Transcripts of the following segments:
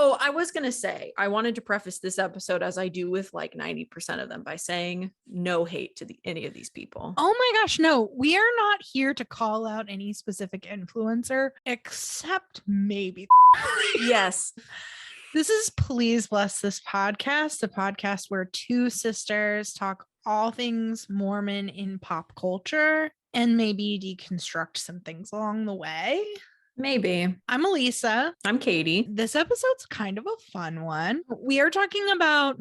Oh, I was going to say, I wanted to preface this episode, as I do with like 90% of them, by saying no hate to any of these people. Oh my gosh, no, we are not here to call out any specific influencer, except maybe. Yes. This is Please Bless This Podcast, the podcast where two sisters talk all things Mormon in pop culture and maybe deconstruct some things along the way. Maybe. I'm Elisa. I'm Katie. This episode's kind of a fun one. We are talking about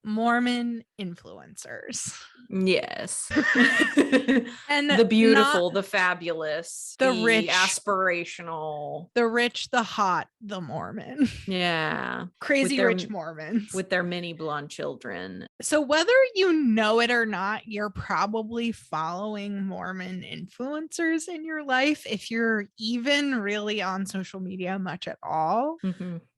Mormon influencers. Yes. And the beautiful, the fabulous, the rich, aspirational, the rich, the hot, the Mormon. Yeah. Crazy rich Mormons. With their mini blonde children. So whether you know it or not, you're probably following Mormon influencers in your life. If you're even really on social media much at all,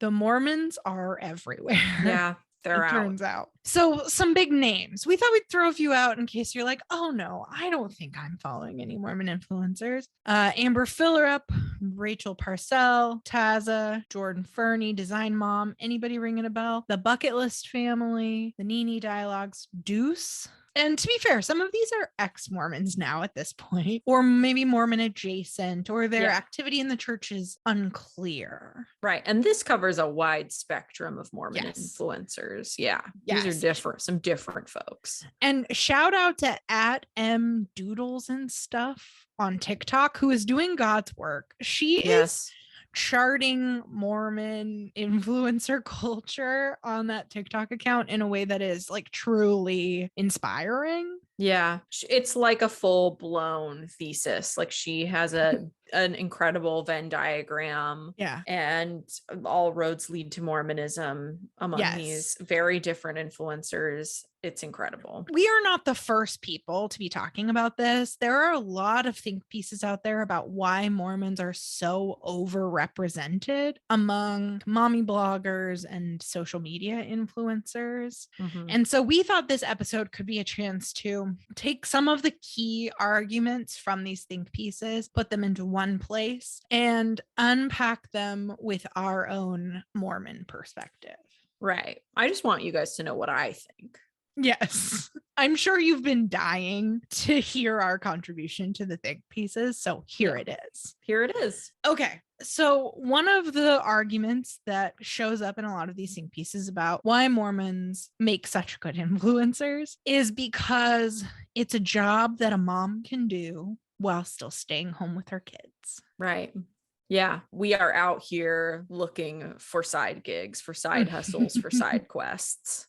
the Mormons are everywhere. Yeah. Turns out. So some big names. We thought we'd throw a few out in case you're like, oh no, I don't think I'm following any Mormon influencers. Amber Fillerup, Rachel Parcell, Taza, Jordan Fernie, Design Mom. Anybody ringing a bell? The Bucket List family, the Nini Dialogues, Deuce. And to be fair, some of these are ex-Mormons now at this point, or maybe Mormon adjacent, or their activity in the church is unclear. Right. And this covers a wide spectrum of Mormon influencers. Yeah. These are different, some different folks. And shout out to @mdoodles and stuff on TikTok, who is doing God's work. She is charting Mormon influencer culture on that TikTok account in a way that is like truly inspiring. Yeah, it's like a full-blown thesis. Like she has an incredible Venn diagram. Yeah. And all roads lead to Mormonism among these very different influencers. It's incredible. We are not the first people to be talking about this. There are a lot of think pieces out there about why Mormons are so overrepresented among mommy bloggers and social media influencers. And so we thought this episode could be a chance to take some of the key arguments from these think pieces, put them into one place, and unpack them with our own Mormon perspective. Right. I just want you guys to know what I think. Yes. I'm sure you've been dying to hear our contribution to the think pieces. So here it is. Here it is. Okay. So one of the arguments that shows up in a lot of these think pieces about why Mormons make such good influencers is because it's a job that a mom can do while still staying home with her kids. Right. Yeah, we are out here looking for side gigs, for side hustles, for side quests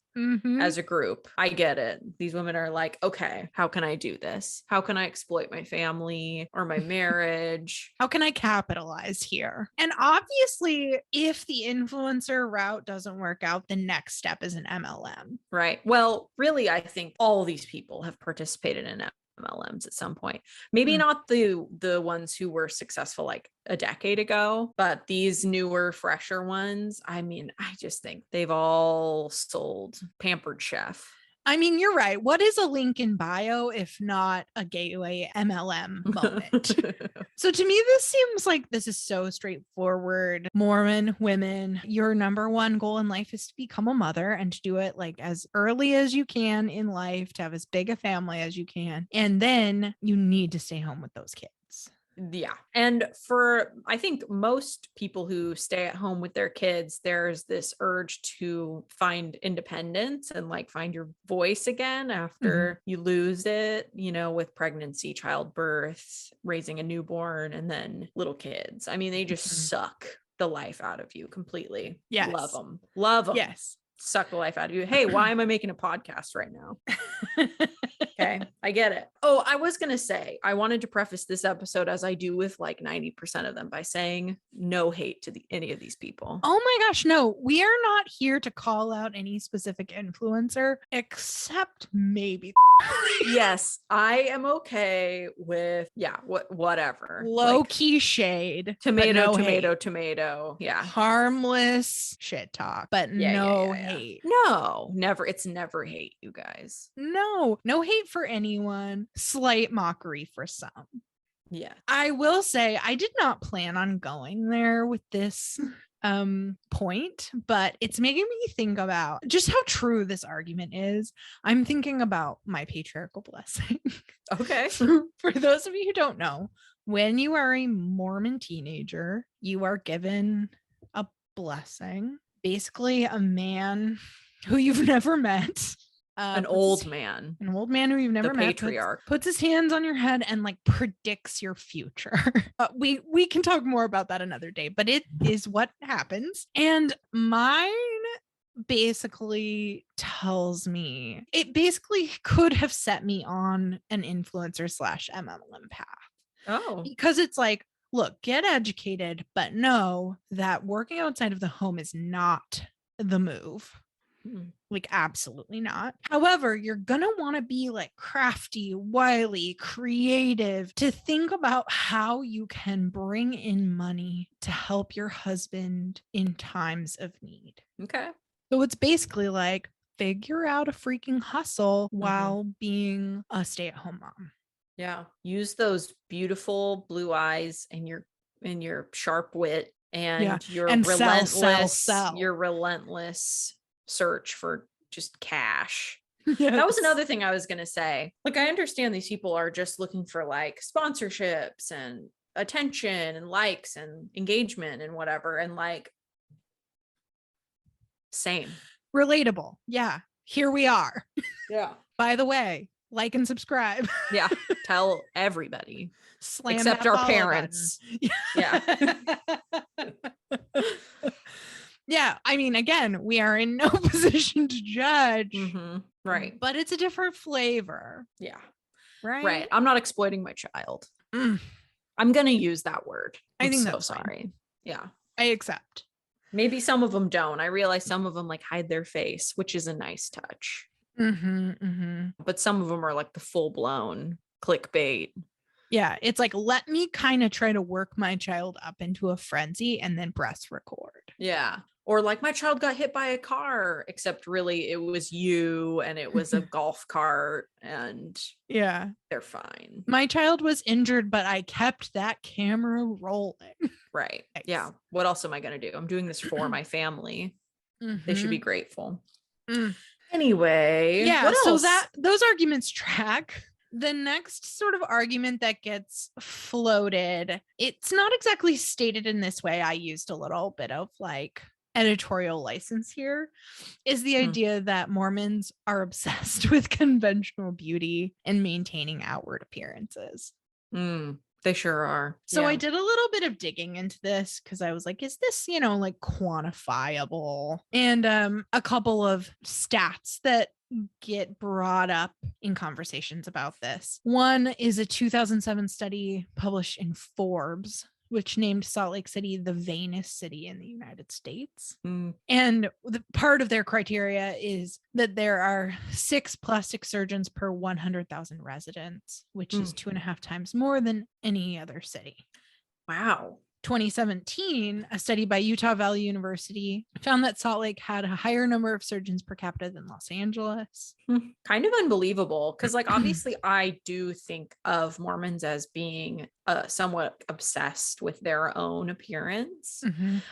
as a group. I get it. These women are like, okay, how can I do this? How can I exploit my family or my marriage? How can I capitalize here? And obviously, if the influencer route doesn't work out, the next step is an MLM. Right. Well, really, I think all these people have participated in MLMs at some point. Maybe not the ones who were successful like a decade ago, but these newer, fresher ones, I mean, I just think they've all sold Pampered Chef. I mean, you're right. What is a link in bio if not a gateway MLM moment? So to me, this seems like this is so straightforward. Mormon women, your number one goal in life is to become a mother and to do it like as early as you can in life, to have as big a family as you can. And then you need to stay home with those kids. Yeah. And for, I think most people who stay at home with their kids, there's this urge to find independence and like find your voice again after you lose it, you know, with pregnancy, childbirth, raising a newborn, and then little kids. I mean, they just suck the life out of you completely. Yes. Love them. Love them. Yes. Suck the life out of you. Hey, why am I making a podcast right now? Okay, I get it. Oh, I was going to say, I wanted to preface this episode, as I do with like 90% of them, by saying no hate to any of these people. Oh my gosh, no. We are not here to call out any specific influencer, except maybe. Yes, I am okay with, whatever. Low-key shade. Tomato. Yeah. Harmless shit talk, but no hate. No, never. It's never hate, you guys. No hate for anyone. Slight mockery for some. Yeah. I will say I did not plan on going there with this point, but it's making me think about just how true this argument is. I'm thinking about my patriarchal blessing. Okay. For those of you who don't know, when you are a Mormon teenager, you are given a blessing, basically a man who you've never met. An old man. An old man who you've never the met. Patriarch. Puts his hands on your head and like predicts your future. We can talk more about that another day, but it is what happens. And mine basically tells me, it basically could have set me on an influencer / MLM path. Oh. Because it's like, look, get educated, but know that working outside of the home is not the move. Like, absolutely not. However, you're gonna want to be like crafty, wily, creative to think about how you can bring in money to help your husband in times of need. Okay. So it's basically like figure out a freaking hustle while being a stay-at-home mom. Yeah. Use those beautiful blue eyes and your sharp wit and your and relentless sell. your relentless search for just cash. Yes. That was another thing I was going to say. Like, I understand these people are just looking for like sponsorships and attention and likes and engagement and whatever. And like, same. Relatable. Yeah. Here we are. Yeah. By the way, like and subscribe. Yeah. Tell everybody. Slam except our parents. Yeah. Yeah. I mean, again, we are in no position to judge. Right. But it's a different flavor. Yeah. Right. I'm not exploiting my child. I'm going to use that word. I think so sorry. Fine. Yeah. I accept. Maybe some of them don't. I realize some of them like hide their face, which is a nice touch. But some of them are like the full blown clickbait. Yeah. It's like, let me kind of try to work my child up into a frenzy and then press record. Yeah. Or like, my child got hit by a car, except really it was you and it was a golf cart and yeah, they're fine. My child was injured, but I kept that camera rolling. Right. Nice. Yeah. What else am I going to do? I'm doing this for my family. They should be grateful. Anyway. Yeah. What else? So those arguments track. The next sort of argument that gets floated, it's not exactly stated in this way. I used a little bit of like editorial license here, is the idea that Mormons are obsessed with conventional beauty and maintaining outward appearances. They sure are. So I did a little bit of digging into this because I was like, is this, like quantifiable? And a couple of stats that get brought up in conversations about this. One is a 2007 study published in Forbes, which named Salt Lake City the vainest city in the United States. And the part of their criteria is that there are 6 plastic surgeons per 100,000 residents, which is 2.5 times more than any other city. Wow. 2017, a study by Utah Valley University found that Salt Lake had a higher number of surgeons per capita than Los Angeles. Kind of unbelievable, because like obviously I do think of Mormons as being somewhat obsessed with their own appearance.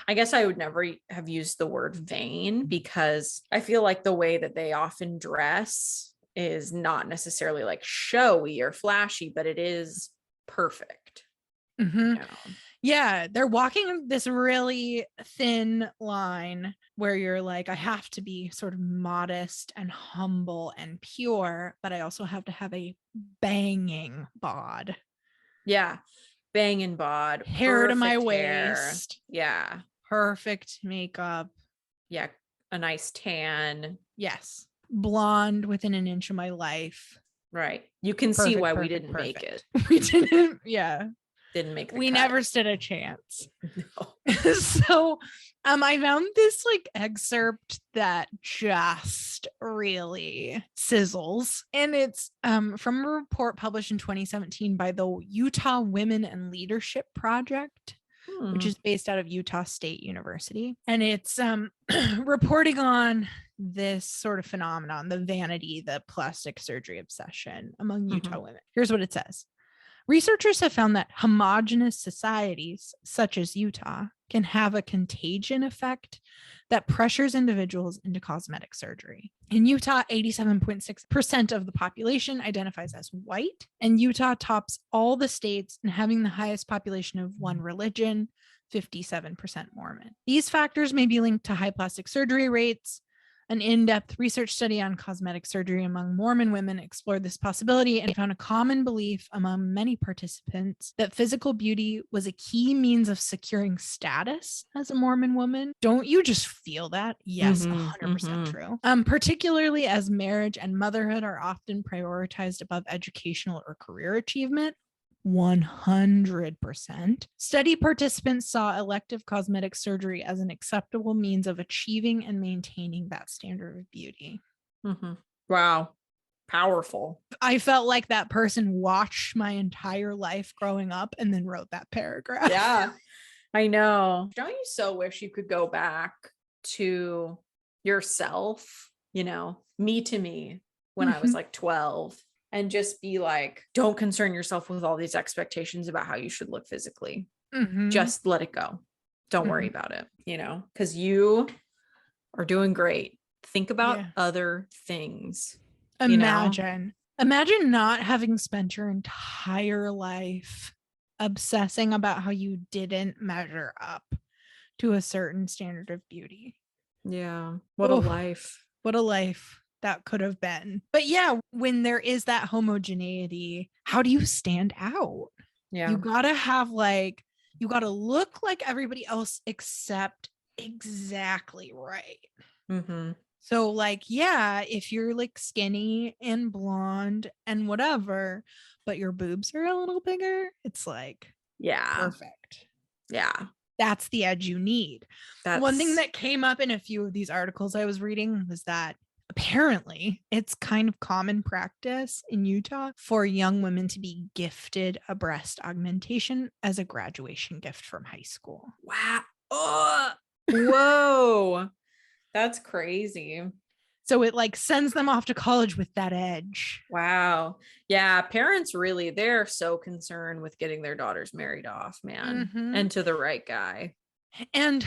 I guess I would never have used the word vain, because I feel like the way that they often dress is not necessarily like showy or flashy, but it is perfect. Yeah, they're walking this really thin line where you're like, I have to be sort of modest and humble and pure, but I also have to have a banging bod. Yeah, banging bod. Hair to my waist. Yeah. Perfect makeup. Yeah, a nice tan. Yes. Blonde within an inch of my life. Right. You can see why we didn't make it. We didn't, yeah. Didn't make the we cut. Never stood a chance. No. So I found this like excerpt that just really sizzles, and it's from a report published in 2017 by the Utah Women and Leadership Project, which is based out of Utah State University, and it's reporting on this sort of phenomenon, the vanity, the plastic surgery obsession among Utah women. Here's what it says. Researchers have found that homogeneous societies, such as Utah, can have a contagion effect that pressures individuals into cosmetic surgery. In Utah, 87.6% of the population identifies as white, and Utah tops all the states in having the highest population of one religion, 57% Mormon. These factors may be linked to high plastic surgery rates. An in-depth research study on cosmetic surgery among Mormon women explored this possibility and found a common belief among many participants that physical beauty was a key means of securing status as a Mormon woman. Don't you just feel that? Yes, 100% true. Particularly as marriage and motherhood are often prioritized above educational or career achievement. 100%. Study participants saw elective cosmetic surgery as an acceptable means of achieving and maintaining that standard of beauty. Wow. Powerful. I felt like that person watched my entire life growing up and then wrote that paragraph. Yeah, I know. Don't you so wish you could go back to yourself, you know, me to me when I was like 12 and just be like, don't concern yourself with all these expectations about how you should look physically. Just let it go. Don't worry about it, you know, because you are doing great. Think about other things. Imagine not having spent your entire life obsessing about how you didn't measure up to a certain standard of beauty. Yeah. What a life. What a life that could have been. But yeah, when there is that homogeneity, how do you stand out? Yeah. You gotta have like, you gotta look like everybody else except exactly right. So like, yeah, if you're like skinny and blonde and whatever, but your boobs are a little bigger, it's like, perfect. Yeah. That's the edge you need. One thing that came up in a few of these articles I was reading was that apparently it's kind of common practice in Utah for young women to be gifted a breast augmentation as a graduation gift from high school. Wow. Oh, whoa. That's crazy. So it like sends them off to college with that edge. Wow. Yeah. Parents really, they're so concerned with getting their daughters married off, man, and to the right guy. And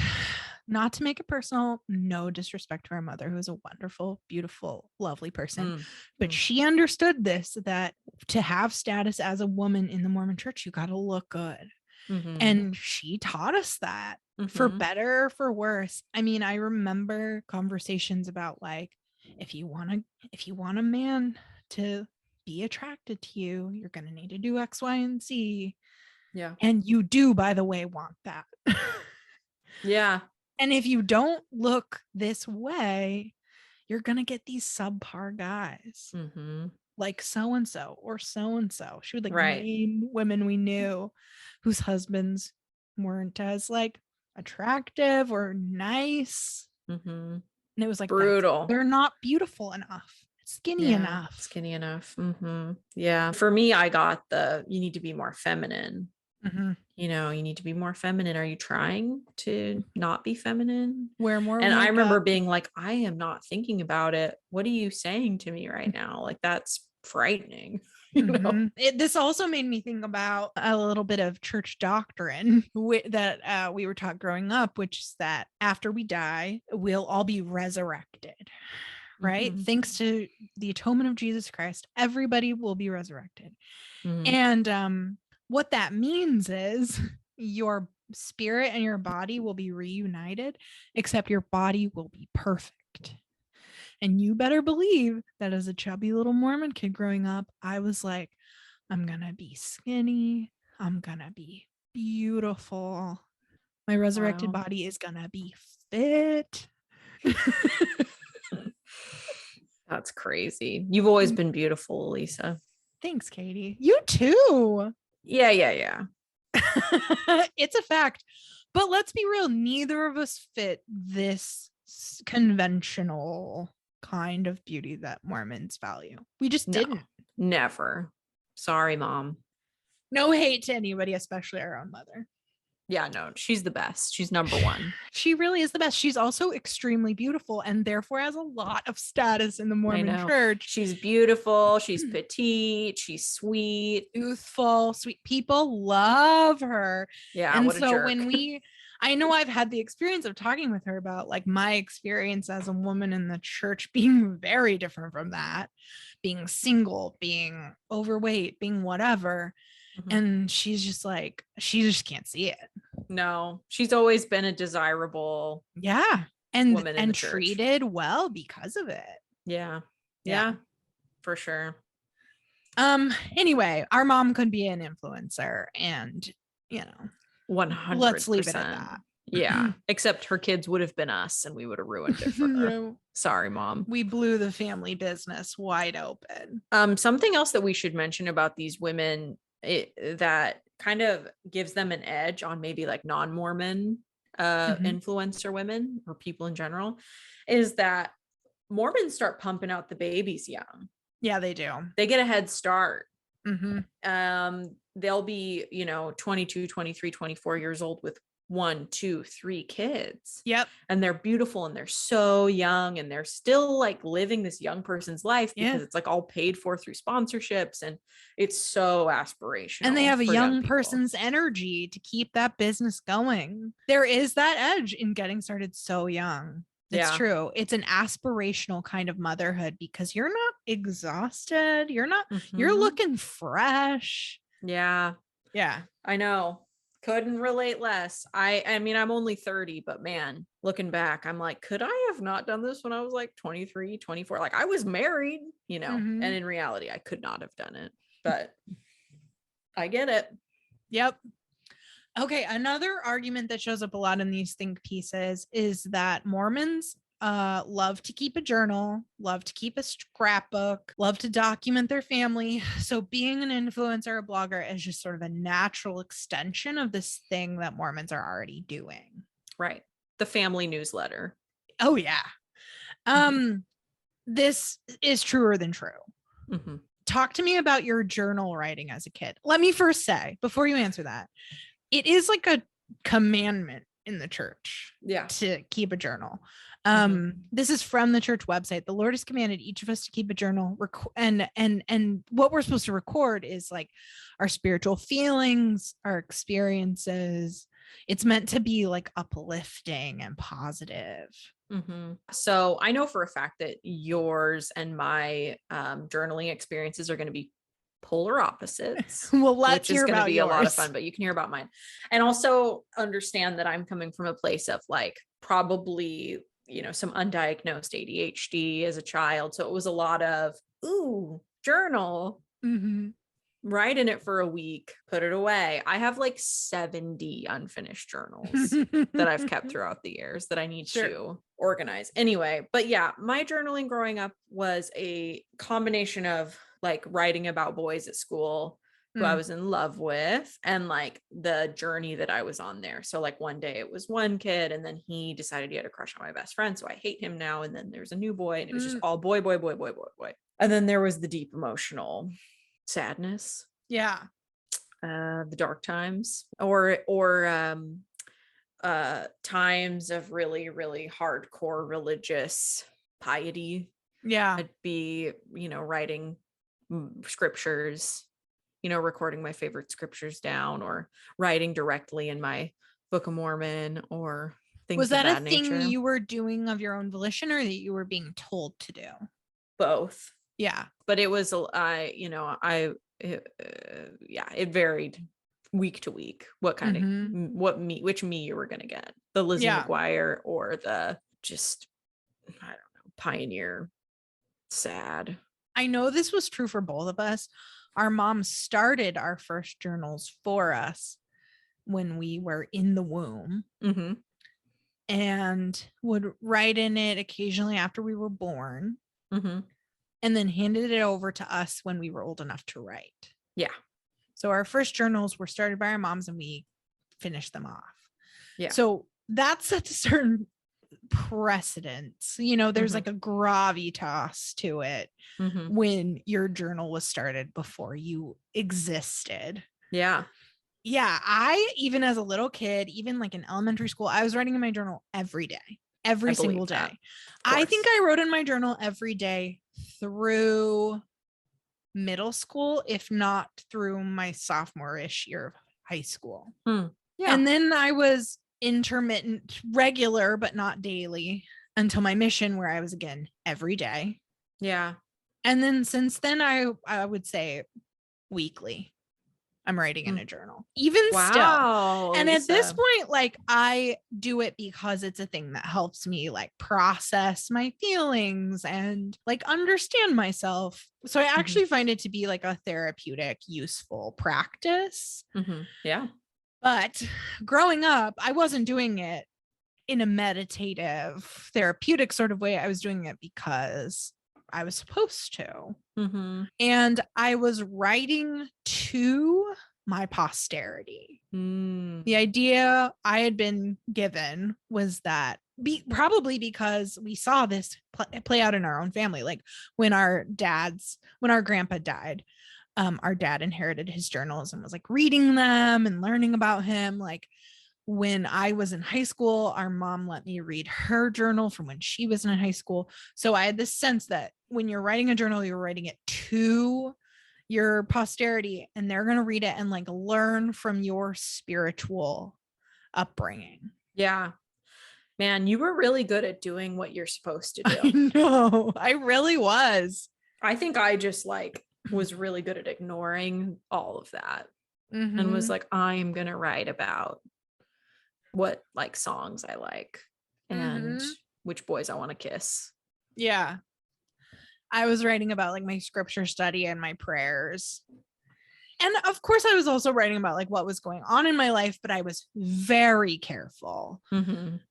not to make it personal, no disrespect to our mother, who is a wonderful, beautiful, lovely person. But she understood this, that to have status as a woman in the Mormon church, you got to look good. And she taught us that for better or for worse. I mean, I remember conversations about like, if you want a man to be attracted to you, you're going to need to do X, Y, and Z. Yeah. And you do, by the way, want that. Yeah. And if you don't look this way, you're going to get these subpar guys. Like so-and-so or so-and-so. She would like name women we knew whose husbands weren't as like attractive or nice. And it was like brutal. They're not beautiful enough. Skinny enough. Yeah. For me, I got you need to be more feminine. You know, you need to be more feminine. Are you trying to not be feminine? Wear more and makeup. I remember being like, I am not thinking about it. What are you saying to me right now? Like, that's frightening. You know? This also made me think about a little bit of church doctrine that we were taught growing up, which is that after we die, we'll all be resurrected. Right? Thanks to the atonement of Jesus Christ, everybody will be resurrected. And what that means is your spirit and your body will be reunited, except your body will be perfect. And you better believe that as a chubby little Mormon kid growing up, I was like, I'm going to be skinny. I'm going to be beautiful. My resurrected body is going to be fit. That's crazy. You've always been beautiful, Lisa. Thanks, Katie. You too. Yeah. It's a fact. But let's be real. Neither of us fit this conventional kind of beauty that Mormons value. We just didn't. Never. Sorry, Mom. No hate to anybody, especially our own mother. Yeah, no, she's the best. She's number one. She really is the best. She's also extremely beautiful and therefore has a lot of status in the Mormon church. She's beautiful. She's petite. She's sweet. Youthful, sweet. People love her. Yeah. And what a so jerk. when I know I've had the experience of talking with her about like my experience as a woman in the church being very different from that, being single, being overweight, being whatever. Mhm. And she's just like, she just can't see it. No, she's always been a desirable Yeah. And woman in the church. treated well because of it. Yeah. Yeah. Yeah, for sure. Anyway, our mom could be an influencer, and you know, 100%. let's leave it at that. Yeah. Except her kids would have been us and we would have ruined it for her. Yeah. Sorry, Mom. We blew the family business wide open. Something else that we should mention about these women that kind of gives them an edge on maybe like non-Mormon influencer women or people in general is that Mormons start pumping out the babies young. Yeah, they do. They get a head start. Mm-hmm. They'll be, 22, 23, 24 years old with 1, 2, 3 kids. Yep. And they're beautiful and they're so young and they're still like living this young person's life because it's like all paid for through sponsorships and it's so aspirational. And they have a young person's energy to keep that business going. There is that edge in getting started so young. It's true. It's an aspirational kind of motherhood because you're not exhausted. You're looking fresh. Yeah. Yeah. I know. Couldn't relate less. I mean, I'm only 30, but man, looking back, I'm like, could I have not done this when I was like 23, 24? Like I was married, and in reality, I could not have done it, but I get it. Yep. Okay. Another argument that shows up a lot in these think pieces is that Mormons love to keep a journal, love to keep a scrapbook, love to document their family. So being an influencer or a blogger is just sort of a natural extension of this thing that Mormons are already doing. Right. The family newsletter. Oh yeah. This is truer than true. Mm-hmm. Talk to me about your journal writing as a kid. Let me first say, before you answer that, it is like a commandment in the church to keep a journal. This is from the church website. The Lord has commanded each of us to keep a journal, and what we're supposed to record is like our spiritual feelings, our experiences. It's meant to be like uplifting and positive. So I know for a fact that yours and my journaling experiences are going to be polar opposites. Well, let's hear about yours. It's going to be a lot of fun, but you can hear about mine. And also understand that I'm coming from a place of like probably, some undiagnosed ADHD as a child. So it was a lot of, journal, write in it for a week, put it away. I have like 70 unfinished journals that I've kept throughout the years that I need to organize. Anyway, but yeah, my journaling growing up was a combination of like writing about boys at school who I was in love with and like the journey that I was on there. So like one day it was one kid and then he decided he had a crush on my best friend. So I hate him now. And then there's a new boy and it was just all boy, boy, boy, boy, boy, boy. And then there was the deep emotional sadness. Yeah. The dark times or times of really, really hardcore religious piety. Yeah. I'd be, writing scriptures, recording my favorite scriptures down or writing directly in my Book of Mormon or things Was that of that a nature. thing you were doing of your own volition or that you were being told to do? Both. Yeah. But it was, it varied week to week what kind of which me you were going to get, the Lizzie McGuire or the just, I don't know, pioneer sad. I know this was true for both of us. Our mom started our first journals for us when we were in the womb and would write in it occasionally after we were born and then handed it over to us when we were old enough to write. Yeah. So our first journals were started by our moms and we finished them off. Yeah. So that sets a certain precedence. There's like a gravitas to it when your journal was started before you existed. Yeah. Yeah. I, even as a little kid, even like in elementary school, I was writing in my journal every day, every single day. I think I wrote in my journal every day through middle school, if not through my sophomore-ish year of high school. Yeah. And then I was intermittent, regular, but not daily until my mission, where I was again every day. Yeah. And then since then, I would say weekly, I'm writing in a journal, even still. Wow, And at this Lisa. point, like, I do it because it's a thing that helps me like process my feelings and like understand myself. So I actually find it to be like a therapeutic, useful practice. Yeah. But growing up, I wasn't doing it in a meditative, therapeutic sort of way. I was doing it because I was supposed to. And I was writing to my posterity. The idea I had been given was that probably because we saw this play out in our own family. Like when our grandpa died, our dad inherited his journals and was like reading them and learning about him. Like when I was in high school, our mom let me read her journal from when she was in high school. So I had this sense that when you're writing a journal, you're writing it to your posterity, and they're going to read it and like learn from your spiritual upbringing. Yeah. Man, you were really good at doing what you're supposed to do. I know. I really was. I think I just like was really good at ignoring all of that and was like, I'm going to write about what like songs I like and which boys I want to kiss. Yeah. I was writing about like my scripture study and my prayers. And of course, I was also writing about like what was going on in my life, but I was very careful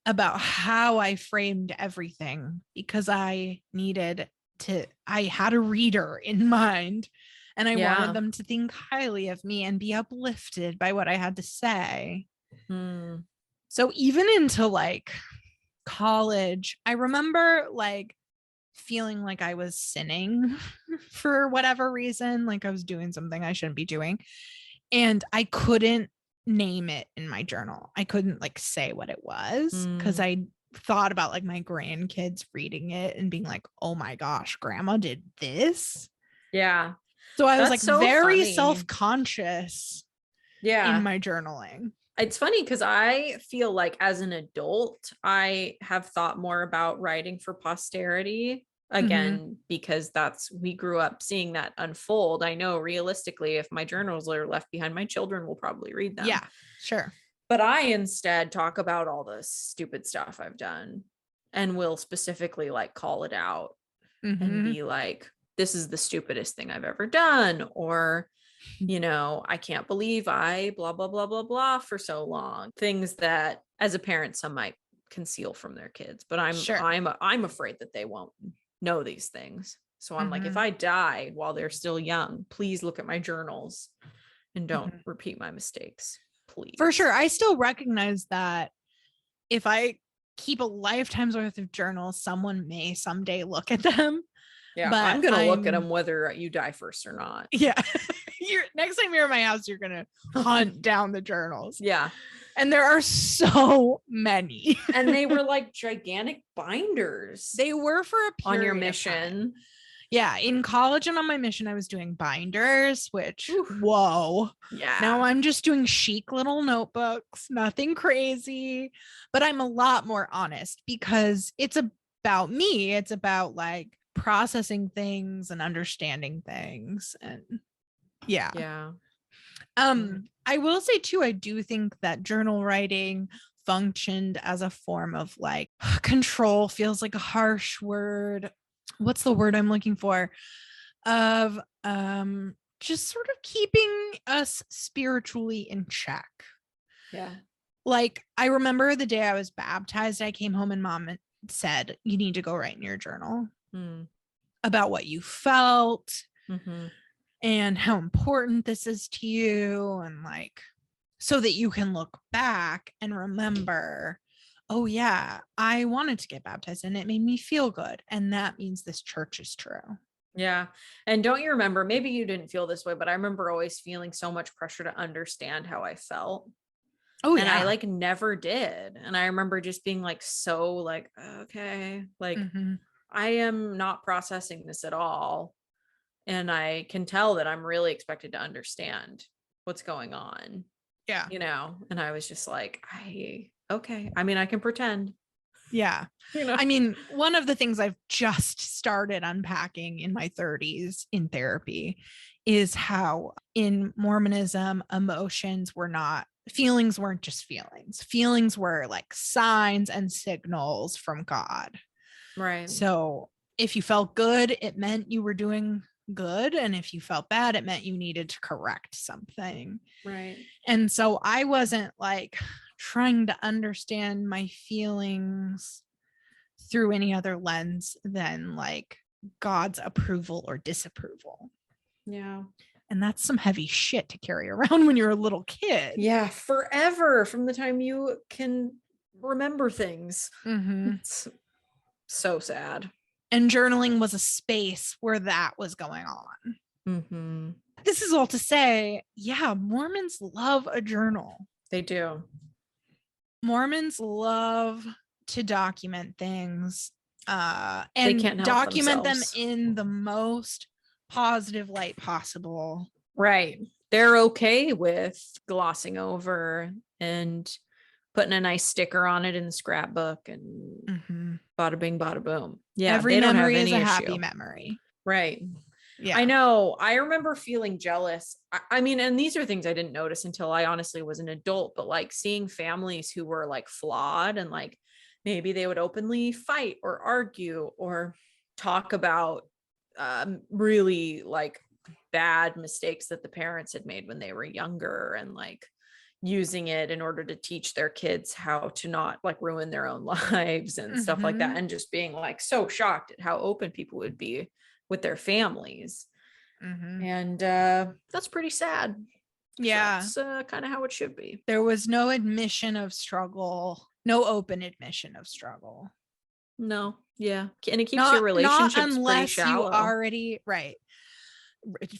about how I framed everything because I had a reader in mind, and I wanted them to think highly of me and be uplifted by what I had to say. So even into like college, I remember like feeling like I was sinning for whatever reason, like I was doing something I shouldn't be doing. And I couldn't name it in my journal. I couldn't like say what it was because I thought about like my grandkids reading it and being like, oh my gosh, grandma did this. Yeah. So I was like so very self-conscious in my journaling. It's funny because I feel like as an adult, I have thought more about writing for posterity again, because we grew up seeing that unfold. I know realistically, if my journals are left behind, my children will probably read them. Yeah, sure. But I instead talk about all the stupid stuff I've done and will specifically like call it out and be like, this is the stupidest thing I've ever done. Or, you know, I can't believe I blah, blah, blah, blah, blah for so long. Things that as a parent, some might conceal from their kids, but I'm afraid that they won't know these things. So I'm like, if I die while they're still young, please look at my journals and don't repeat my mistakes, please. For sure. I still recognize that if I keep a lifetime's worth of journals, someone may someday look at them. Yeah, but I'm gonna look at them whether you die first or not. Yeah. Next time you're in my house, you're gonna hunt down the journals. Yeah. And there are so many. And they were like gigantic binders. They were for a period on your mission. Yeah, in college and on my mission, I was doing binders, which, whoa. Yeah. Now I'm just doing chic little notebooks, nothing crazy, but I'm a lot more honest because it's about me. It's about like processing things and understanding things. And yeah. Yeah. I will say too, I do think that journal writing functioned as a form of like control, feels like a harsh word. What's the word I'm looking for? Of just sort of keeping us spiritually in check. Yeah. Like I remember the day I was baptized, I came home and mom said, you need to go write in your journal about what you felt and how important this is to you. And like, so that you can look back and remember, oh yeah, I wanted to get baptized and it made me feel good. And that means this church is true. Yeah. And don't you remember, maybe you didn't feel this way, but I remember always feeling so much pressure to understand how I felt. Oh, and yeah. I like never did. And I remember just being like, so like, okay, like I am not processing this at all. And I can tell that I'm really expected to understand what's going on. Yeah. You know, and I was just like, okay. I mean, I can pretend, Yeah. you know. I mean, one of the things I've just started unpacking in my 30s in therapy is how in Mormonism, feelings weren't just feelings. Feelings were like signs and signals from God. Right. So if you felt good, it meant you were doing good. And if you felt bad, it meant you needed to correct something. Right. And so I wasn't like trying to understand my feelings through any other lens than like God's approval or disapproval. Yeah. And that's some heavy shit to carry around when you're a little kid. Yeah. Forever from the time you can remember things. Mm-hmm. It's so sad. And journaling was a space where that was going on. Mm-hmm. This is all to say, yeah, Mormons love a journal. They do. Mormons love to document things They and can't help document themselves. them in the most positive light possible. Right. They're okay with glossing over and putting a nice sticker on it in the scrapbook and bada bing, bada boom. Yeah. Every they don't have memory is any a issue. happy memory. Right. Yeah. I know. I remember feeling jealous. I mean, and these are things I didn't notice until I honestly was an adult, but like seeing families who were like flawed and like maybe they would openly fight or argue or talk about really like bad mistakes that the parents had made when they were younger and like using it in order to teach their kids how to not like ruin their own lives and stuff like that. And just being like so shocked at how open people would be with their families. And that's pretty sad. Yeah. That's kind of how it should be. There was no admission of struggle, no open admission of struggle. No. Yeah. And it keeps your relationships not unless pretty shallow. you already, right.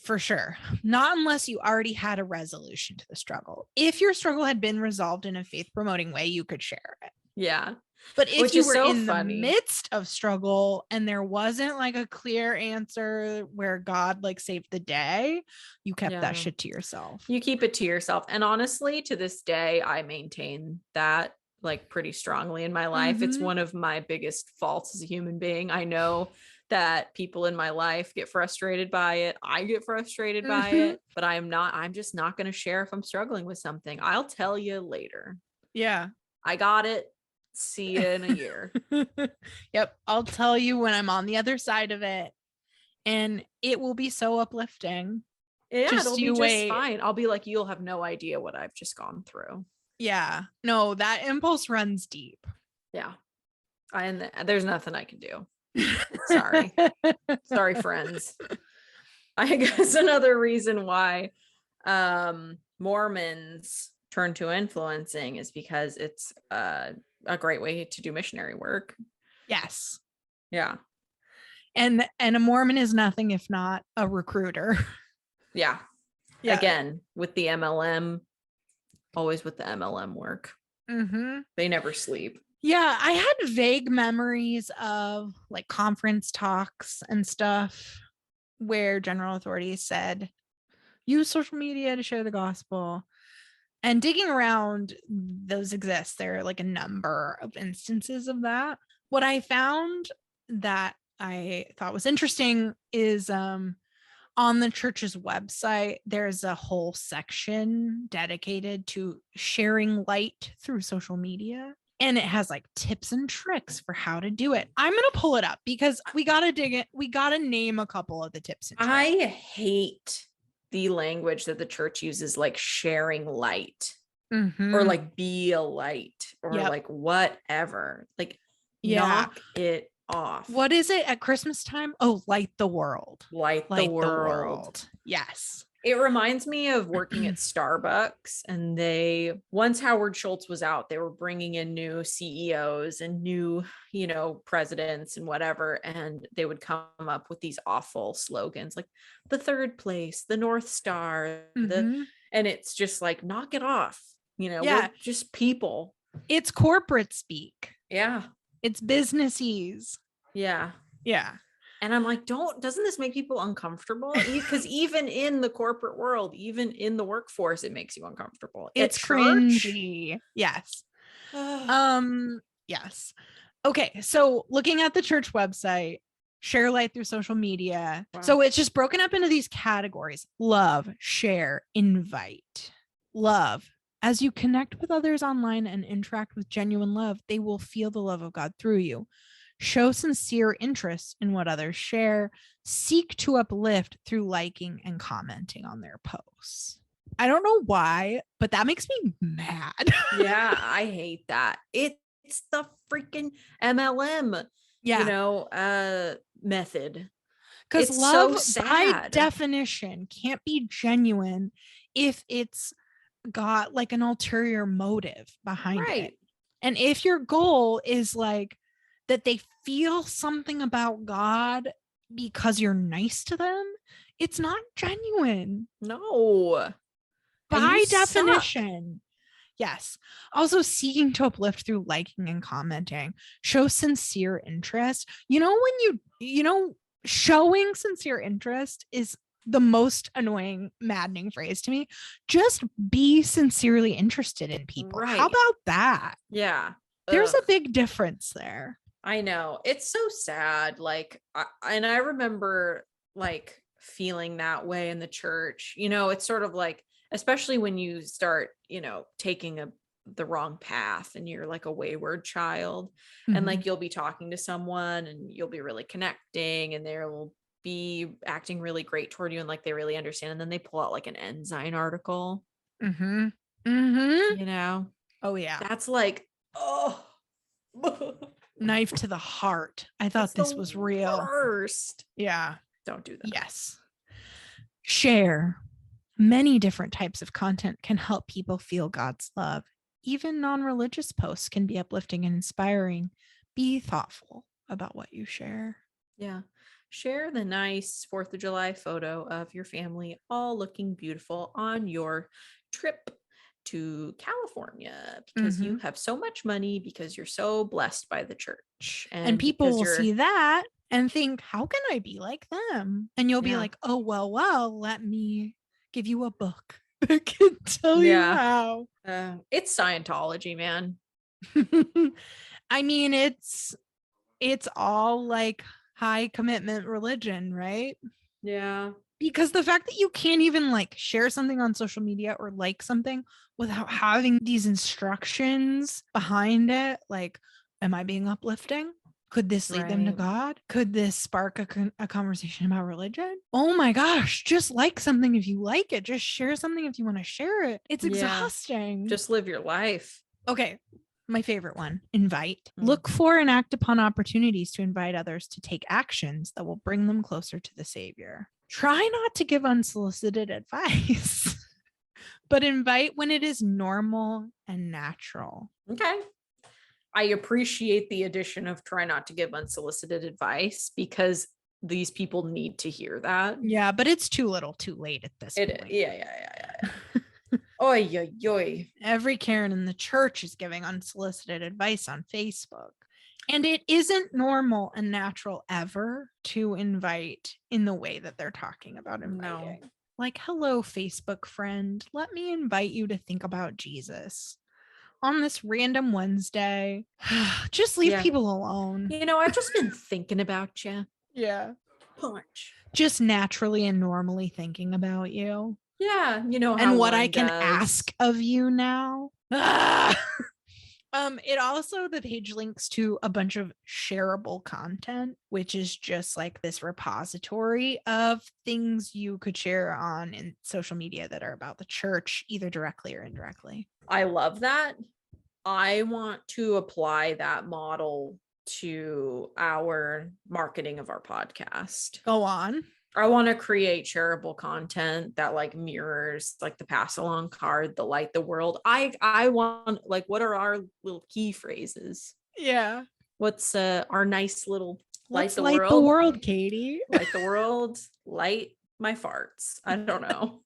For sure. Not unless you already had a resolution to the struggle. If your struggle had been resolved in a faith promoting way, you could share it. Yeah. But if Which you is were so in funny. the midst of struggle and there wasn't like a clear answer where God like saved the day, you kept that shit to yourself. You keep it to yourself. And honestly, to this day, I maintain that like pretty strongly in my life. It's one of my biggest faults as a human being. I know that people in my life get frustrated by it. I get frustrated by it, but I'm just not going to share if I'm struggling with something. I'll tell you later. Yeah. I got it. See you in a year. Yep. I'll tell you when I'm on the other side of it. And it will be so uplifting. Yeah, it'll be just fine. I'll be like, you'll have no idea what I've just gone through. Yeah. No, that impulse runs deep. Yeah. And there's nothing I can do. Sorry. Sorry, friends. I guess another reason why Mormons turn to influencing is because it's a great way to do missionary work. Yes. Yeah. And a Mormon is nothing if not a recruiter. Yeah. Again, with the MLM, always with the MLM work. They never sleep. Yeah, I had vague memories of like conference talks and stuff where general authorities said, use social media to share the gospel. And digging around, those exist. There are like a number of instances of that. What I found that I thought was interesting is on the church's website, there's a whole section dedicated to sharing light through social media. And it has like tips and tricks for how to do it. I'm going to pull it up because we got to dig it. We got to name a couple of the tips and tricks. I hate the language that the church uses, like sharing light or like be a light or like whatever. Like knock it off. What is it at Christmas time? Oh, light the world. Light the world. Yes. It reminds me of working at Starbucks, and once Howard Schultz was out, they were bringing in new CEOs and new, presidents and whatever. And they would come up with these awful slogans like the third place, the North Star, and it's just like, knock it off. We're just people. It's corporate speak. Yeah. It's businessese. Yeah. Yeah. And I'm like, doesn't this make people uncomfortable? Because even in the corporate world, even in the workforce, it makes you uncomfortable. It's cringy. Yes. Yes. Okay, so looking at the church website, share light through social media. Wow. So it's just broken up into these categories: love, share, invite. Love. As you connect with others online and interact with genuine love, they will feel the love of God through you. Show sincere interest in what others share. Seek to uplift through liking and commenting on their posts. I don't know why, but that makes me mad. Yeah, I hate that. It's the freaking MLM, Yeah. method. Because It's love, so by sad. definition, can't be genuine if it's got like an ulterior motive behind it. Right. And if your goal is like that they feel something about God because you're nice to them, it's not genuine No. And you by suck. definition. Yes. Also, seeking to uplift through liking and commenting. Show sincere interest. Showing sincere interest is the most annoying, maddening phrase to me. Just be sincerely interested in people. Right. How about that? Yeah. There's Ugh. a big difference there. I know. It's so sad. Like, and I remember like feeling that way in the church. It's sort of like, especially when you start, taking the wrong path and you're like a wayward child, and like you'll be talking to someone and you'll be really connecting and they'll be acting really great toward you and like they really understand, and then they pull out like an Ensign article. Oh yeah. That's like, oh. Knife to the heart. I thought this was real. Worst. Yeah. Don't do that. Yes. Share. Many different types of content can help people feel God's love. Even non-religious posts can be uplifting and inspiring. Be thoughtful about what you share. Yeah. Share the nice 4th of July photo of your family all looking beautiful on your trip to California because you have so much money, because you're so blessed by the church. And people will see that and think, how can I be like them? And you'll be like, oh, well, let me give you a book that can tell you how. It's Scientology, man. I mean, it's all like high commitment religion, right? Yeah. Because the fact that you can't even like share something on social media or like something without having these instructions behind it, like, am I being uplifting? Could this lead them to God? Could this spark a conversation about religion? Oh my gosh, just like something if you like it. Just share something if you want to share it. It's exhausting. Just live your life. Okay. My favorite one, invite. Look for and act upon opportunities to invite others to take actions that will bring them closer to the Savior. Try not to give unsolicited advice, but invite when it is normal and natural. Okay. I appreciate the addition of try not to give unsolicited advice, because these people need to hear that. Yeah, but it's too little too late at this point. Yeah. Oy, oy, oy. Every Karen in the church is giving unsolicited advice on Facebook. And it isn't normal and natural ever to invite in the way that they're talking about inviting. No. Like, hello, Facebook friend. Let me invite you to think about Jesus on this random Wednesday. Just leave people alone. I've just been thinking about you. Yeah. Punch. Just naturally and normally thinking about you. Yeah. And what I can ask of you now. It also, the page links to a bunch of shareable content, which is just like this repository of things you could share on in social media that are about the church, either directly or indirectly. I love that. I want to apply that model to our marketing of our podcast. Go on. I want to create shareable content that like mirrors like the pass along card, the light the world. I want, like, what are our little key phrases? Yeah. What's our nice little Let's light the world, Katie. Light the world, light my farts. I don't know.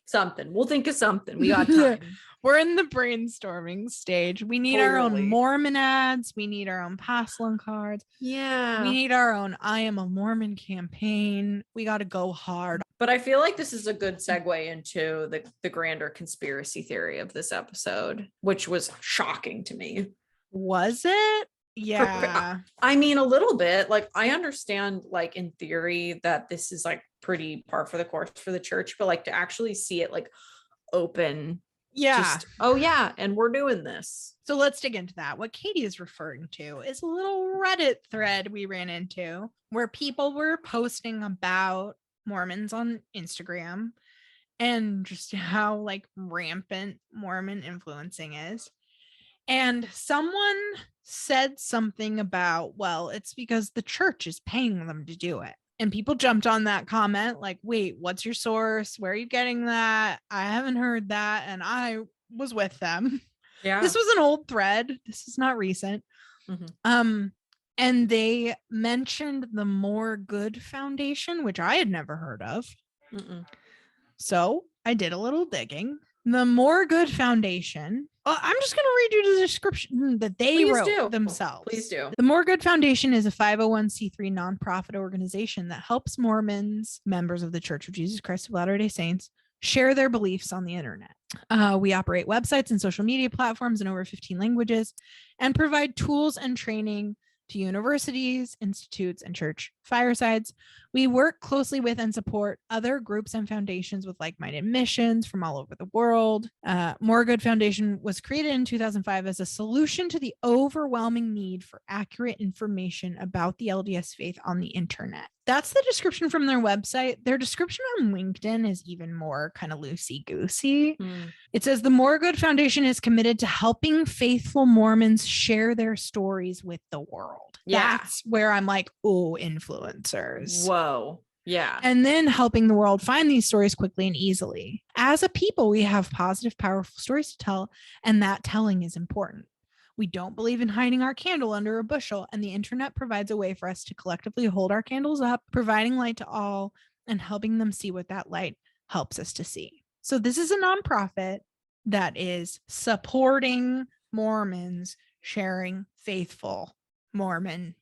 Something. We'll think of something. We got time. We're in the brainstorming stage. We need our own Mormon ads. We need our own pass along cards. Yeah. We need our own I Am a Mormon campaign. We got to go hard. But I feel like this is a good segue into the grander conspiracy theory of this episode, which was shocking to me. Was it? Yeah. I mean, a little bit. Like, I understand, like, in theory that this is like pretty par for the course for the church, but like to actually see it like open, Yeah. just, oh yeah, and we're doing this. So let's dig into that. What Katie is referring to is a little Reddit thread we ran into where people were posting about Mormons on Instagram and just how like rampant Mormon influencing is. And someone said something about, well, it's because the church is paying them to do it. And people jumped on that comment like, wait, what's your source? Where are you getting that? I haven't heard that. And I was with them. Yeah. This was an old thread. This is not recent. Mm-hmm. And they mentioned the More Good Foundation, which I had never heard of. Mm-mm. So I did a little digging. The More Good Foundation. I'm just going to read you the description that they wrote themselves. Please do. The More Good Foundation is a 501c3 nonprofit organization that helps Mormons, members of the Church of Jesus Christ of Latter-day Saints, share their beliefs on the internet. We operate websites and social media platforms in over 15 languages and provide tools and training to universities, institutes, and church firesides. We work closely with and support other groups and foundations with like-minded missions from all over the world. More Good Foundation was created in 2005 as a solution to the overwhelming need for accurate information about the LDS faith on the internet. That's the description from their website. Their description on LinkedIn is even more kind of loosey-goosey. It says the More Good Foundation is committed to helping faithful Mormons share their stories with the world. Yeah. That's where I'm like, oh, influencers. Whoa. Yeah. And then helping the world find these stories quickly and easily. As a people, we have positive, powerful stories to tell, and that telling is important. We don't believe in hiding our candle under a bushel, and the internet provides a way for us to collectively hold our candles up, providing light to all and helping them see what that light helps us to see. So this is a nonprofit that is supporting Mormons sharing faithful Mormon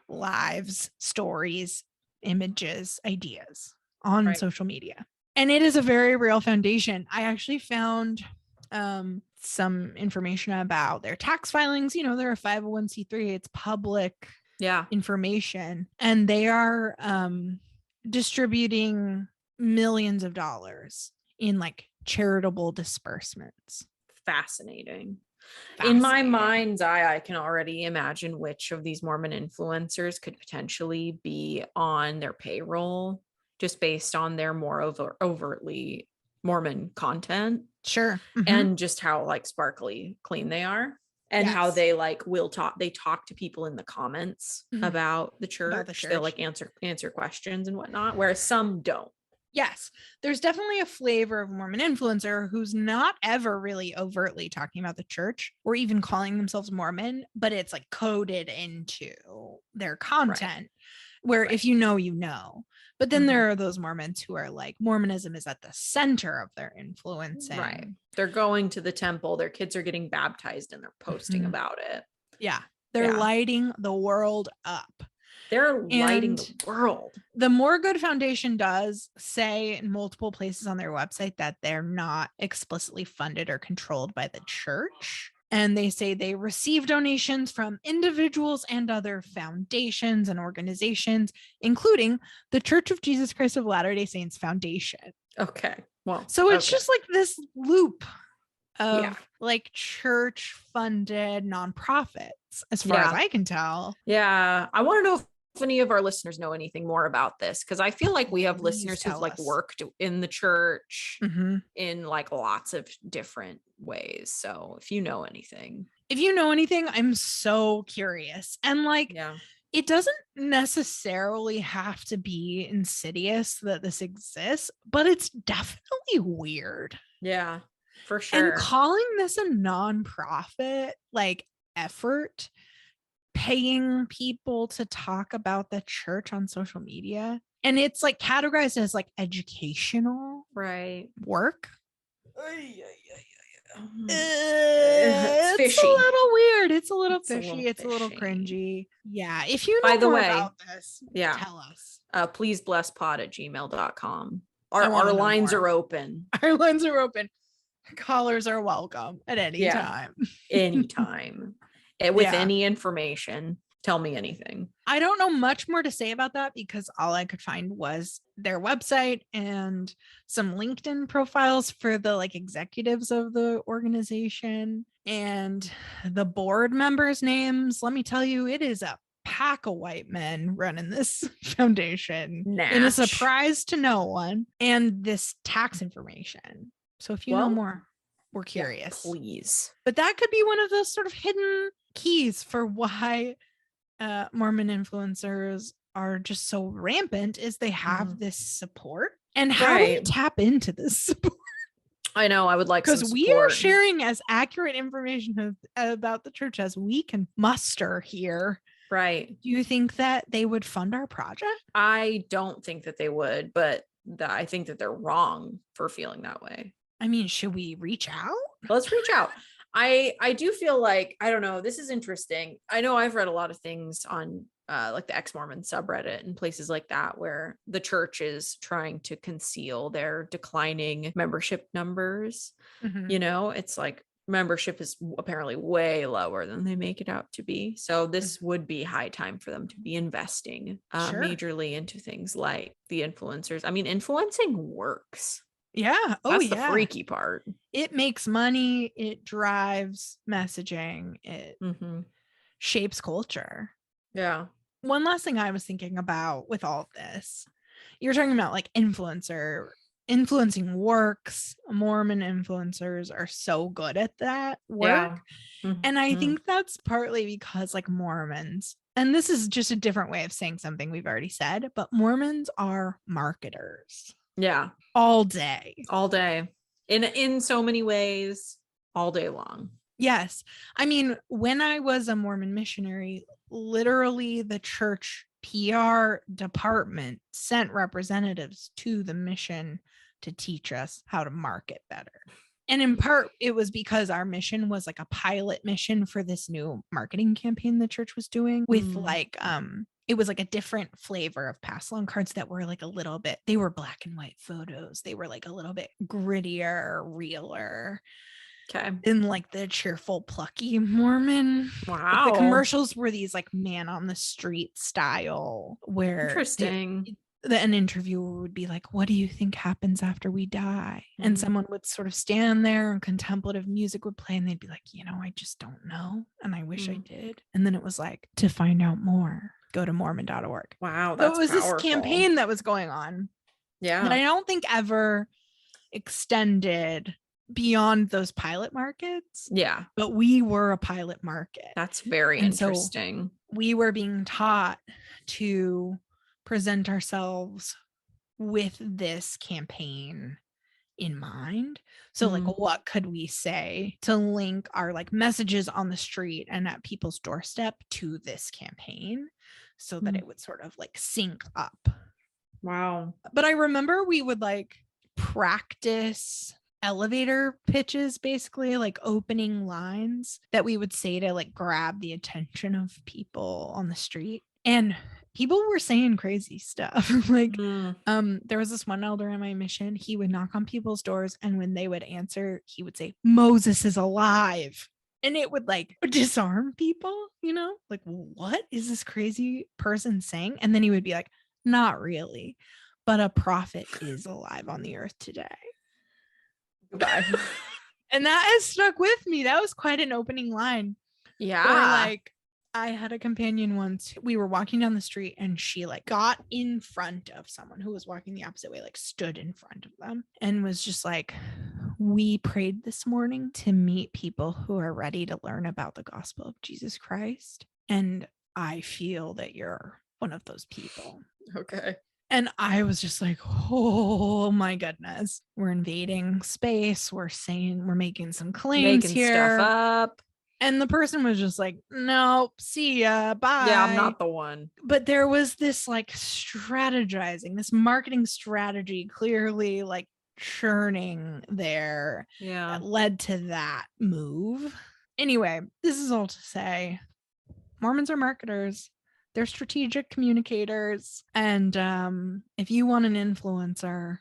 lives, stories, images, ideas on social media. And it is a very real foundation. I actually found some information about their tax filings. You know, they're a 501c3. It's public information. And they are distributing millions of dollars in like charitable disbursements. Fascinating. In my mind's eye, I can already imagine which of these Mormon influencers could potentially be on their payroll just based on their more overtly Mormon content. Sure. And just how like sparkly clean they are and how they like they talk to people in the comments about the church. They'll like answer questions and whatnot, whereas some don't. Yes, there's definitely a flavor of Mormon influencer who's not ever really overtly talking about the church or even calling themselves Mormon, but it's like coded into their content where if you know, you know. But then there are those Mormons who are like, Mormonism is at the center of their influencing. Right. They're going to the temple. Their kids are getting baptized and they're posting about it. Yeah. They're lighting the world up. They're lighting the world. The More Good Foundation does say in multiple places on their website that they're not explicitly funded or controlled by the church. And they say they receive donations from individuals and other foundations and organizations, including the Church of Jesus Christ of Latter-day Saints Foundation. Okay. Well, so it's just like this loop of like church funded nonprofits, as far as I can tell. Yeah. I want to know if any of our listeners know anything more about this, because I feel like we have listeners who've like worked in the church in like lots of different ways. So if you know anything, I'm so curious. And like, it doesn't necessarily have to be insidious that this exists, but it's definitely weird. Yeah, for sure. And calling this a nonprofit like effort, paying people to talk about the church on social media, and it's like categorized as like educational work. It's fishy. A little weird. It's a little fishy. It's a little cringy. Yeah. If you know more about this, tell us. Please blesspod@gmail.com. Our know lines more. are open. Our lines are open. Callers are welcome at any time. Anytime. With any information. Tell me anything. I don't know much more to say about that because all I could find was their website and some LinkedIn profiles for the like executives of the organization and the board members' names. Let me tell you, it is a pack of white men running this foundation in a surprise to no one, and this tax information. So if you know more, we're curious. Please. But that could be one of those sort of hidden keys for why Mormon influencers are just so rampant, is they have this support. And how do we tap into this support? I know, I would like some support. Because we are sharing as accurate information about the church as we can muster here. Right. Do you think that they would fund our project? I don't think that they would, but I think that they're wrong for feeling that way. I mean, should we reach out? Let's reach out. I do feel like, I don't know, this is interesting. I know I've read a lot of things on like the ex-Mormon subreddit and places like that where the church is trying to conceal their declining membership numbers. Mm-hmm. You know, it's like membership is apparently way lower than they make it out to be. So this would be high time for them to be investing majorly into things like the influencers. I mean, influencing works. Yeah. That's the freaky part. It makes money. It drives messaging. It shapes culture. Yeah. One last thing I was thinking about with all of this, you're talking about like influencing works. Mormon influencers are so good at that work. Yeah. And I think that's partly because like Mormons, and this is just a different way of saying something we've already said, but Mormons are marketers. Yeah. All day. In so many ways, all day long. Yes. I mean, when I was a Mormon missionary, literally the church PR department sent representatives to the mission to teach us how to market better. And in part, it was because our mission was like a pilot mission for this new marketing campaign the church was doing with like, it was like a different flavor of pass along cards that were like a little bit, they were black and white photos. They were like a little bit grittier, realer. Okay. In like the cheerful, plucky Mormon. Wow. Like the commercials were these like man on the street style where interesting. An interviewer would be like, what do you think happens after we die? And someone would sort of stand there and contemplative music would play and they'd be like, I just don't know. And I wish I did. And then it was like, to find out more, go to mormon.org. Wow. That's was powerful. This campaign that was going on. Yeah. But I don't think ever extended beyond those pilot markets. Yeah. But we were a pilot market. That's very interesting. So we were being taught to present ourselves with this campaign in mind. So like, what could we say to link our like messages on the street and at people's doorstep to this campaign so that it would sort of like sync up? Wow. But I remember we would like practice elevator pitches, basically like opening lines that we would say to like grab the attention of people on the street. And people were saying crazy stuff. Like, there was this one elder in my mission. He would knock on people's doors, and when they would answer, he would say, "Moses is alive." And it would like disarm people, like, what is this crazy person saying? And then he would be like, "Not really, but a prophet is alive on the earth today." Goodbye. And that has stuck with me. That was quite an opening line. Yeah. Or like, I had a companion once. We were walking down the street and she like got in front of someone who was walking the opposite way, like stood in front of them and was just like, "We prayed this morning to meet people who are ready to learn about the gospel of Jesus Christ. And I feel that you're one of those people." Okay. And I was just like, oh my goodness, we're invading space. We're making some claims making here. Stuff up. And the person was just like, "Nope, see ya, bye." Yeah, I'm not the one. But there was this like strategizing, this marketing strategy clearly like churning there. Yeah. That led to that move. Anyway, this is all to say Mormons are marketers. They're strategic communicators. And if you want an influencer,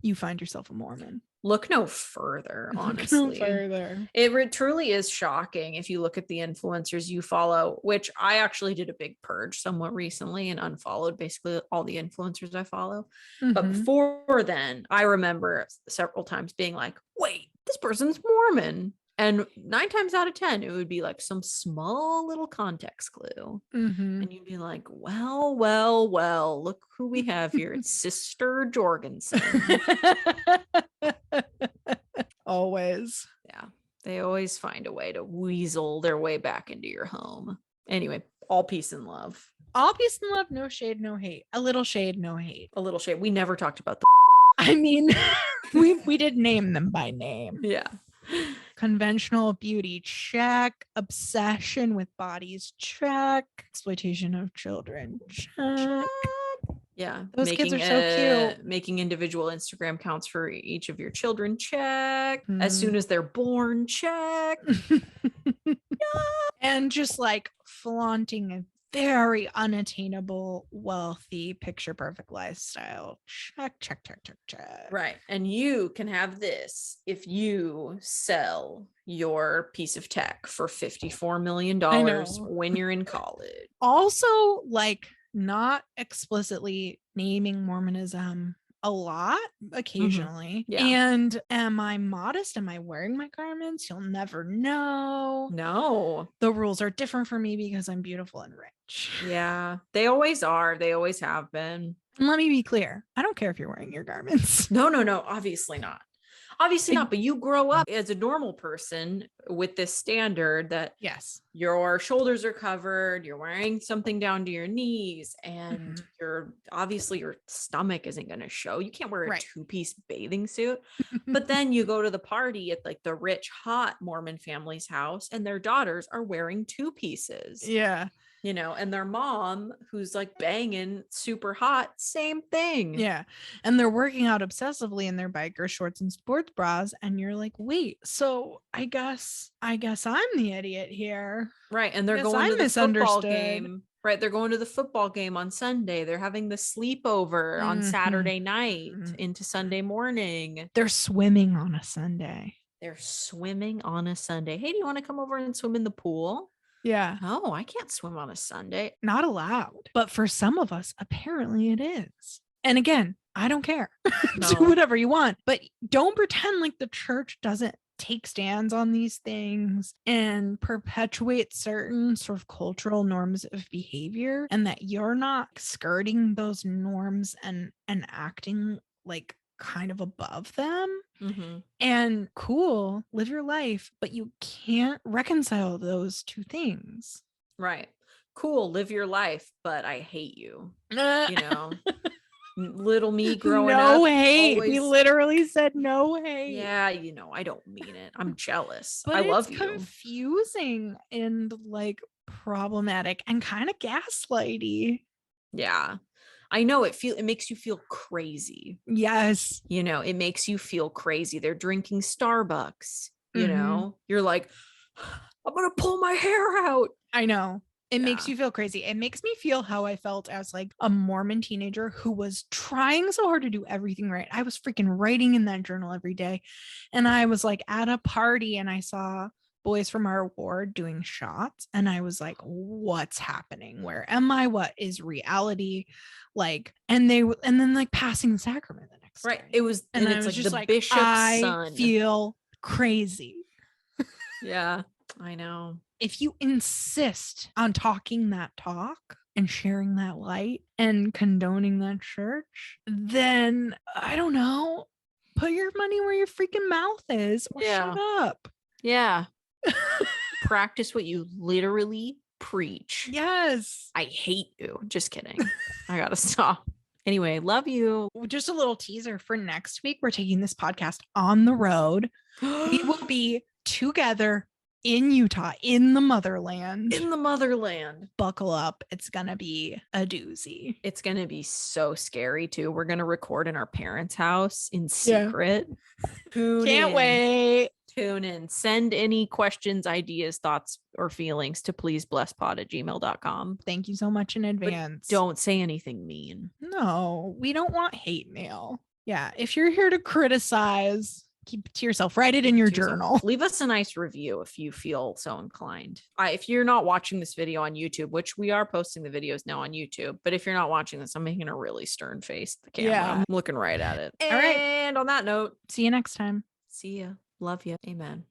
you find yourself a Mormon. Look no further, Look honestly. no further. It truly is shocking if you look at the influencers you follow, which I actually did a big purge somewhat recently and unfollowed basically all the influencers I follow. But before then, I remember several times being like, wait, this person's Mormon. And 9 times out of 10, it would be like some small little context clue. And you'd be like, well, look who we have here. It's Sister Jorgensen. Always. Yeah. They always find a way to weasel their way back into your home. Anyway, all peace and love. All peace and love, no shade, no hate. A little shade, no hate. A little shade. We never talked about the I mean, we did name them by name. Yeah. Conventional beauty, check. Obsession with bodies, check. Exploitation of children, check. Yeah. Those kids are so cute. Making individual Instagram accounts for each of your children, check. As soon as they're born, check. And just like flaunting a very unattainable, wealthy, picture perfect lifestyle. Check. Right. And you can have this if you sell your piece of tech for $54 million when you're in college. Also, like, not explicitly naming Mormonism a lot, occasionally. Yeah. And am I modest? Am I wearing my garments? You'll never know. No. The rules are different for me because I'm beautiful and rich. Yeah, they always are. They always have been. And let me be clear. I don't care if you're wearing your garments. No, obviously not. Obviously not, but you grow up as a normal person with this standard that yes, your shoulders are covered, you're wearing something down to your knees, and your stomach isn't going to show. You can't wear a 2-piece bathing suit. But then you go to the party at like the rich, hot Mormon family's house, and their daughters are wearing 2 pieces. Yeah. You know, and their mom, who's like banging super hot, same thing. Yeah. And they're working out obsessively in their biker shorts and sports bras. And you're like, wait, so I guess I'm the idiot here. Right. And they're going to the football game. Right. They're going to the football game on Sunday. They're having the sleepover on Saturday night into Sunday morning. They're swimming on a Sunday. Hey, do you want to come over and swim in the pool? Yeah. No, I can't swim on a Sunday. Not allowed. But for some of us, apparently it is. And again, I don't care. No. Do whatever you want. But don't pretend like the church doesn't take stands on these things and perpetuate certain sort of cultural norms of behavior, and that you're not skirting those norms and acting like kind of above them. And cool, live your life, but you can't reconcile those two things. Right. Cool, live your life, but I hate you. You know, little me growing up. No hate. We literally said no hate. Yeah, you know, I don't mean it. I'm jealous. But I love you. It's confusing and like problematic and kind of gaslighty. Yeah. I know it makes you feel crazy. Yes. You know, it makes you feel crazy. They're drinking Starbucks, you know, you're like, I'm going to pull my hair out. I know. It makes you feel crazy. It makes me feel how I felt as like a Mormon teenager who was trying so hard to do everything right. I was freaking writing in that journal every day. And I was like at a party and I saw boys from our ward doing shots. And I was like, what's happening? Where am I? What is reality? Like, and then like passing the sacrament the next day. It was, and it's like just the like, bishop's son. I feel crazy. Yeah, I know. If you insist on talking that talk and sharing that light and condoning that church, then I don't know, put your money where your freaking mouth is or shut up. Yeah. Practice what you literally preach. Yes. I hate you. Just kidding. I gotta stop. Anyway, love you. Just a little teaser for next week. We're taking this podcast on the road. We will be together in Utah, in the motherland. Buckle up. It's going to be a doozy. It's going to be so scary too. We're going to record in our parents' house in secret. Yeah. Can't wait. Tune in. Send any questions, ideas, thoughts, or feelings to pleaseblesspod@gmail.com. Thank you so much in advance. But don't say anything mean. No, we don't want hate mail. Yeah. If you're here to criticize, keep it to yourself. Write it in your journal. Leave us a nice review if you feel so inclined. If you're not watching this video on YouTube, which we are posting the videos now on YouTube, but if you're not watching this, I'm making a really stern face at the camera. Yeah. I'm looking right at it. All right. And on that note, See you next time. see ya. Love you. Amen.